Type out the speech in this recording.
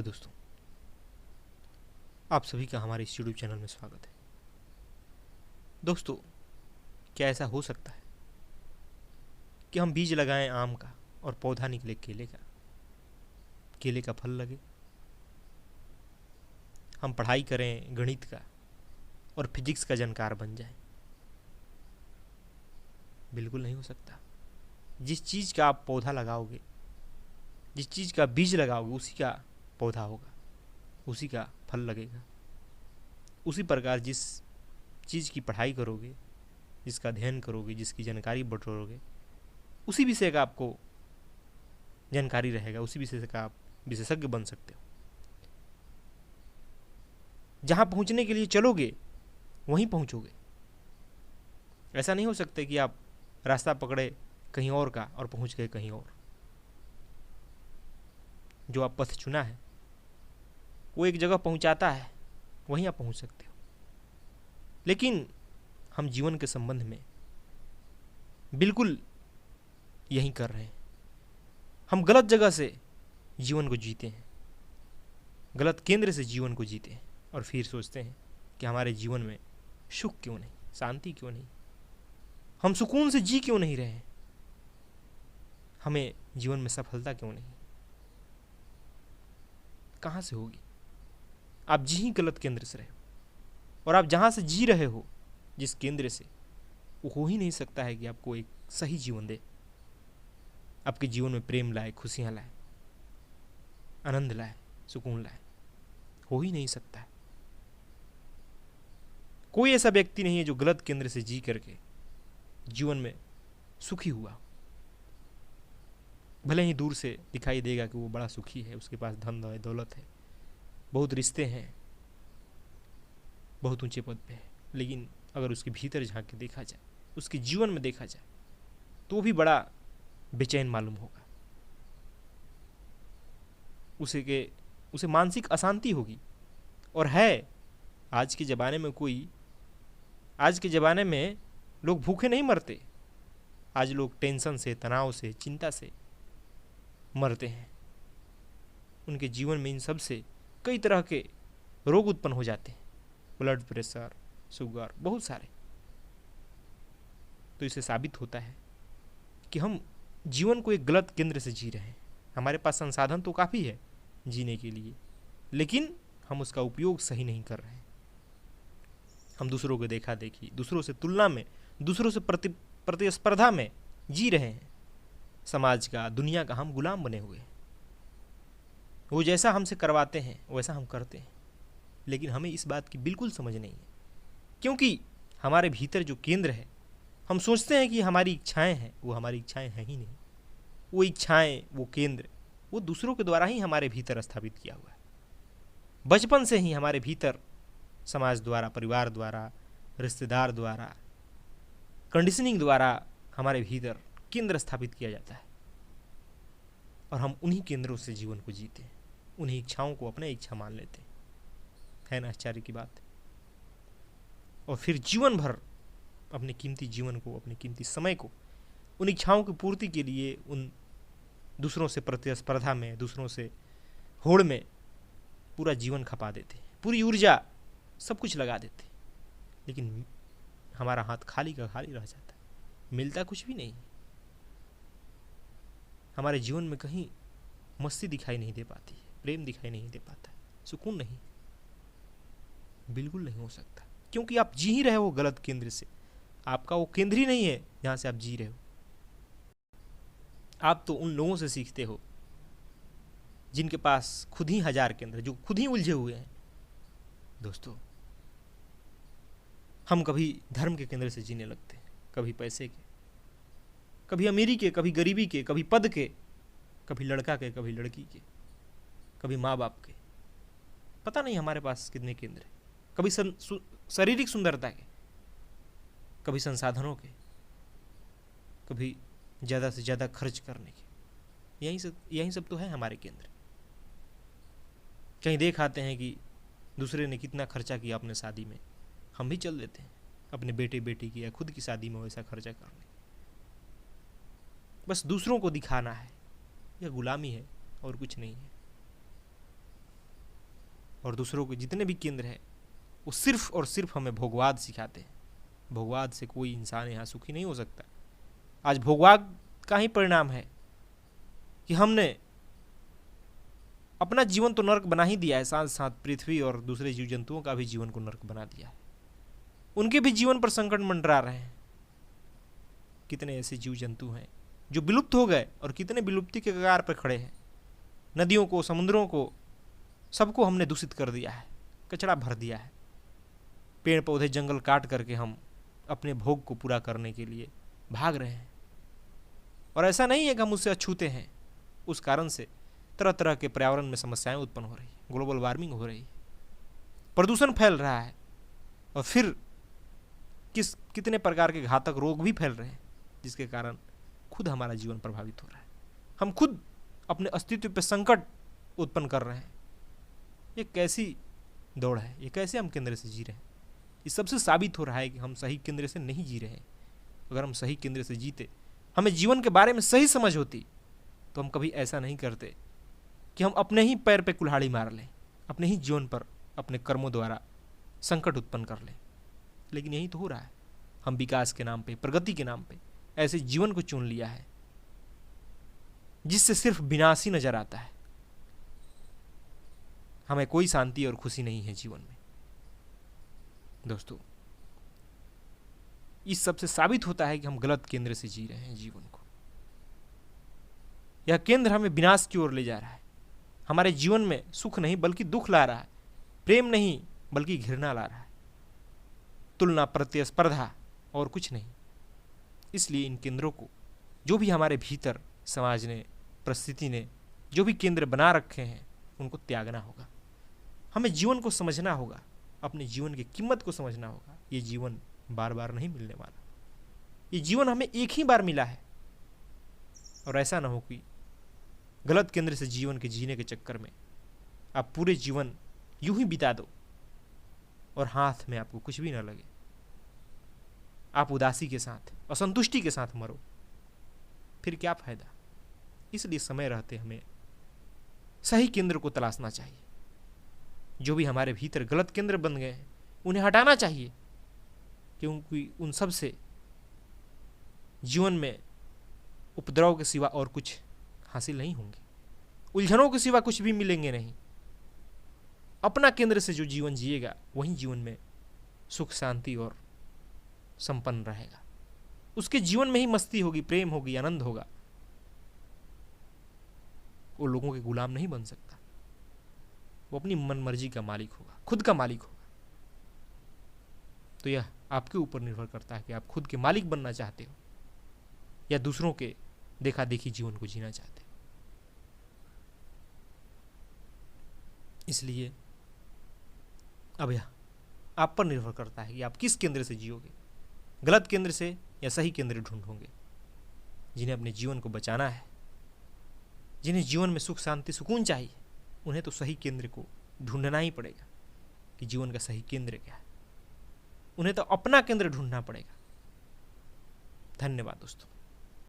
Hello दोस्तों, आप सभी का हमारे इस यूट्यूब चैनल में स्वागत है। दोस्तों, क्या ऐसा हो सकता है कि हम बीज लगाएं आम का और पौधा निकले केले का फल लगे? हम पढ़ाई करें गणित का और फिजिक्स का जानकार बन जाएं? बिल्कुल नहीं हो सकता। जिस चीज़ का आप पौधा लगाओगे, जिस चीज़ का बीज लगाओगे, उसी का पौधा होगा, उसी का फल लगेगा। उसी प्रकार जिस चीज़ की पढ़ाई करोगे, जिसका अध्ययन करोगे, जिसकी जानकारी बटोरोगे, उसी विषय का आपको जानकारी रहेगा, उसी विषय का आप विशेषज्ञ बन सकते हो। जहाँ पहुँचने के लिए चलोगे वहीं पहुँचोगे। ऐसा नहीं हो सकता कि आप रास्ता पकड़े कहीं और का और पहुँच गए कहीं और। जो आप पथ चुना है वो एक जगह पहुँचाता है, वहीं आप पहुँच सकते हो। लेकिन हम जीवन के संबंध में बिल्कुल यही कर रहे हैं। हम गलत जगह से जीवन को जीते हैं, गलत केंद्र से जीवन को जीते हैं और फिर सोचते हैं कि हमारे जीवन में सुख क्यों नहीं, शांति क्यों नहीं, हम सुकून से जी क्यों नहीं रहे, हमें जीवन में सफलता क्यों नहीं। कहाँ से होगी? आप जी ही गलत केंद्र से रहे हो, और आप जहाँ से जी रहे हो, जिस केंद्र से, वो हो ही नहीं सकता है कि आपको एक सही जीवन दे, आपके जीवन में प्रेम लाए, खुशियाँ लाए, आनंद लाए, सुकून लाए। हो ही नहीं सकता है। कोई ऐसा व्यक्ति नहीं है जो गलत केंद्र से जी करके जीवन में सुखी हुआ। भले ही दूर से दिखाई देगा कि वो बड़ा सुखी है, उसके पास धन है, दौलत है, बहुत रिश्ते हैं, बहुत ऊंचे पद पे है, लेकिन अगर उसके भीतर झांक के देखा जाए, उसके जीवन में देखा जाए, तो भी बड़ा बेचैन मालूम होगा। उसे मानसिक अशांति होगी। और है, आज के ज़माने में लोग भूखे नहीं मरते। आज लोग टेंशन से, तनाव से, चिंता से मरते हैं। उनके जीवन में इन सब से कई तरह के रोग उत्पन्न हो जाते हैं, ब्लड प्रेशर, शुगर, बहुत सारे। तो इससे साबित होता है कि हम जीवन को एक गलत केंद्र से जी रहे हैं। हमारे पास संसाधन तो काफ़ी है जीने के लिए, लेकिन हम उसका उपयोग सही नहीं कर रहे हैं। हम दूसरों को देखा देखी, दूसरों से तुलना में, दूसरों से प्रतिस्पर्धा में जी रहे हैं। समाज का, दुनिया का हम गुलाम बने हुए हैं। वो जैसा हमसे करवाते हैं वैसा हम करते हैं, लेकिन हमें इस बात की बिल्कुल समझ नहीं है। क्योंकि हमारे भीतर जो केंद्र है, हम सोचते हैं कि हमारी इच्छाएं हैं, वो हमारी इच्छाएं हैं ही नहीं। वो इच्छाएं, वो केंद्र, वो दूसरों के द्वारा ही हमारे भीतर स्थापित किया हुआ है। बचपन से ही हमारे भीतर समाज द्वारा, परिवार द्वारा, रिश्तेदार द्वारा, कंडीशनिंग द्वारा हमारे भीतर केंद्र स्थापित किया जाता है, और हम उन्हीं केंद्रों से जीवन को जीते हैं, उन्हीं इच्छाओं को अपने इच्छा मान लेते हैं। है ना आश्चर्य की बात? और फिर जीवन भर अपने कीमती जीवन को, अपने कीमती समय को उन इच्छाओं की पूर्ति के लिए उन दूसरों से प्रतिस्पर्धा में, दूसरों से होड़ में पूरा जीवन खपा देते हैं, पूरी ऊर्जा, सब कुछ लगा देते हैं। लेकिन हमारा हाथ खाली का खाली रह जाता है, मिलता कुछ भी नहीं। हमारे जीवन में कहीं मस्ती दिखाई नहीं दे पाती है, प्रेम दिखाई नहीं दे पाता है, सुकून नहीं, बिल्कुल नहीं हो सकता। क्योंकि आप जी ही रहे हो गलत केंद्र से। आपका वो केंद्र ही नहीं है जहाँ से आप जी रहे हो। आप तो उन लोगों से सीखते हो जिनके पास खुद ही हजार केंद्र, जो खुद ही उलझे हुए हैं। दोस्तों, हम कभी धर्म के केंद्र से जीने लगते हैं, कभी पैसे के, कभी अमीरी के, कभी गरीबी के, कभी पद के, कभी लड़का के, कभी लड़की के, कभी माँ बाप के। पता नहीं हमारे पास कितने केंद्र हैं। कभी शारीरिक सुंदरता के, कभी संसाधनों के, कभी ज़्यादा से ज़्यादा खर्च करने के। यही सब तो है हमारे केंद्र। कहीं देख आते हैं कि दूसरे ने कितना खर्चा किया अपने शादी में, हम भी चल देते हैं अपने बेटे बेटी की या खुद की शादी में वैसा खर्चा करने। बस दूसरों को दिखाना है, यह गुलामी है और कुछ नहीं है। और दूसरों के जितने भी केंद्र हैं वो सिर्फ और सिर्फ हमें भोगवाद सिखाते हैं। भोगवाद से कोई इंसान यहाँ सुखी नहीं हो सकता। आज भोगवाद का ही परिणाम है कि हमने अपना जीवन तो नरक बना ही दिया है, साथ साथ पृथ्वी और दूसरे जीव जंतुओं का भी जीवन को नरक बना दिया है। उनके भी जीवन पर संकट मंडरा रहे हैं। कितने ऐसे जीव जंतु हैं जो विलुप्त हो गए और कितने विलुप्ति के कगार पर खड़े हैं। नदियों को, समुद्रों को, सबको हमने दूषित कर दिया है, कचरा भर दिया है। पेड़ पौधे जंगल काट करके हम अपने भोग को पूरा करने के लिए भाग रहे हैं। और ऐसा नहीं है कि हम उससे अछूते हैं, उस कारण से तरह तरह के पर्यावरण में समस्याएं उत्पन्न हो रही है, ग्लोबल वार्मिंग हो रही है, प्रदूषण फैल रहा है, और फिर कितने प्रकार के घातक रोग भी फैल रहे हैं, जिसके कारण खुद हमारा जीवन प्रभावित हो रहा है। हम खुद अपने अस्तित्व पर संकट उत्पन्न कर रहे हैं। ये कैसी दौड़ है, ये कैसे हम केंद्र से जी रहे हैं? इस सबसे साबित हो रहा है कि हम सही केंद्र से नहीं जी रहे हैं। अगर हम सही केंद्र से जीते, हमें जीवन के बारे में सही समझ होती, तो हम कभी ऐसा नहीं करते कि हम अपने ही पैर पे कुल्हाड़ी मार लें, अपने ही जीवन पर अपने कर्मों द्वारा संकट उत्पन्न कर लें। लेकिन यही तो हो रहा है। हम विकास के नाम पे, प्रगति के नाम पे ऐसे जीवन को चुन लिया है जिससे सिर्फ विनाश ही नजर आता है। हमें कोई शांति और खुशी नहीं है जीवन में। दोस्तों, इस सबसे साबित होता है कि हम गलत केंद्र से जी रहे हैं जीवन को। यह केंद्र हमें विनाश की ओर ले जा रहा है। हमारे जीवन में सुख नहीं बल्कि दुख ला रहा है, प्रेम नहीं बल्कि घृणा ला रहा है, तुलना, प्रतिस्पर्धा और कुछ नहीं। इसलिए इन केंद्रों को, जो भी हमारे भीतर समाज ने, परिस्थिति ने जो भी केंद्र बना रखे हैं, उनको त्यागना होगा। हमें जीवन को समझना होगा, अपने जीवन की कीमत को समझना होगा। ये जीवन बार बार नहीं मिलने वाला। ये जीवन हमें एक ही बार मिला है। और ऐसा ना हो कि गलत केंद्र से जीवन के जीने के चक्कर में आप पूरे जीवन यूं ही बिता दो और हाथ में आपको कुछ भी ना लगे। आप उदासी के साथ, असंतुष्टि के साथ मरो, फिर क्या फायदा? इसलिए समय रहते हमें सही केंद्र को तलाशना चाहिए। जो भी हमारे भीतर गलत केंद्र बन गए हैं, उन्हें हटाना चाहिए, क्योंकि उन सब से जीवन में उपद्रव के सिवा और कुछ हासिल नहीं होंगे, उलझनों के सिवा कुछ भी मिलेंगे नहीं। अपना केंद्र से जो जीवन जिएगा, वही जीवन में सुख, शांति और संपन्न रहेगा। उसके जीवन में ही मस्ती होगी, प्रेम होगी, आनंद होगा। वो लोगों के गुलाम नहीं बन सकता। वो अपनी मन मर्जी का मालिक होगा, खुद का मालिक होगा। तो यह आपके ऊपर निर्भर करता है कि आप खुद के मालिक बनना चाहते हो या दूसरों के देखा देखी जीवन को जीना चाहते हो। इसलिए अब यह आप पर निर्भर करता है कि आप किस केंद्र से जियोगे, गलत केंद्र से या सही केंद्र ढूंढोगे। जिन्हें अपने जीवन को बचाना है, जिन्हें जीवन में सुख, शांति, सुकून चाहिए, उन्हें तो सही केंद्र को ढूंढना ही पड़ेगा कि जीवन का सही केंद्र क्या है। उन्हें तो अपना केंद्र ढूंढना पड़ेगा। धन्यवाद दोस्तों।